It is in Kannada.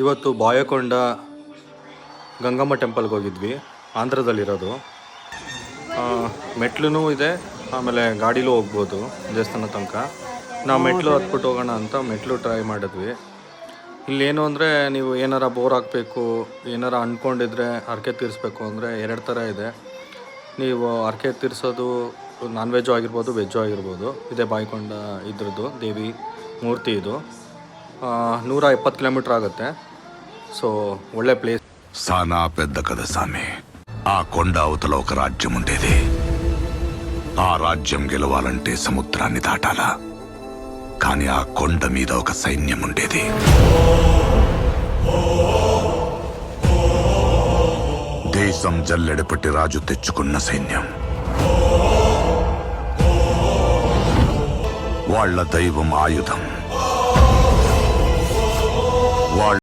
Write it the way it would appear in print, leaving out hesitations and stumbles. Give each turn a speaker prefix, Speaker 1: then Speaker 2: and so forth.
Speaker 1: ಇವತ್ತು ಬಾಯಕೊಂಡ ಗಂಗಮ್ಮ ಟೆಂಪಲ್ಗೆ ಹೋಗಿದ್ವಿ, ಆಂಧ್ರದಲ್ಲಿರೋದು. ಮೆಟ್ಲು ಇದೆ, ಆಮೇಲೆ ಗಾಡೀಲೂ ಹೋಗ್ಬೋದು ದೇವಸ್ಥಾನ ತನಕ. ನಾವು ಮೆಟ್ಲು ಹತ್ಬಿಟ್ಟು ಹೋಗೋಣ ಅಂತ ಮೆಟ್ಲು ಟ್ರೈ ಮಾಡಿದ್ವಿ. ಇಲ್ಲೇನು ಅಂದರೆ, ನೀವು ಏನಾರ ಬೋರ್ ಹಾಕಬೇಕು, ಏನಾರ ಅಂದ್ಕೊಂಡಿದ್ರೆ ಹರಕೆ ತೀರಿಸ್ಬೇಕು ಅಂದರೆ 2 ಥರ ಇದೆ. ನೀವು ಹರಕೆ ತೀರಿಸೋದು ನಾನ್ ವೆಜ್ಜು ಆಗಿರ್ಬೋದು, ವೆಜ್ಜು ಆಗಿರ್ಬೋದು. ಇದೇ ಬಾಯಕೊಂಡ ಇದ್ರದ್ದು ದೇವಿ ಮೂರ್ತಿ ಇದು. 170 ಕಿಲೋಮೀಟ್ರ್ ಆಗುತ್ತೆ. సో ఒళ్ళే ప్లేస్.
Speaker 2: సానా పెద్ద కథ సామి. ఆ కొండ అవతల ఒక రాజ్యం ఉండేది. ఆ రాజ్యం గెలవాలంటే సముద్రాన్ని దాటాలా. కానీ ఆ కొండ మీద ఒక సైన్యం ఉండేది. దేశం జల్లెడపట్టి రాజు తెచ్చుకున్న సైన్యం. వాళ్ళ దైవం ఆయుధం.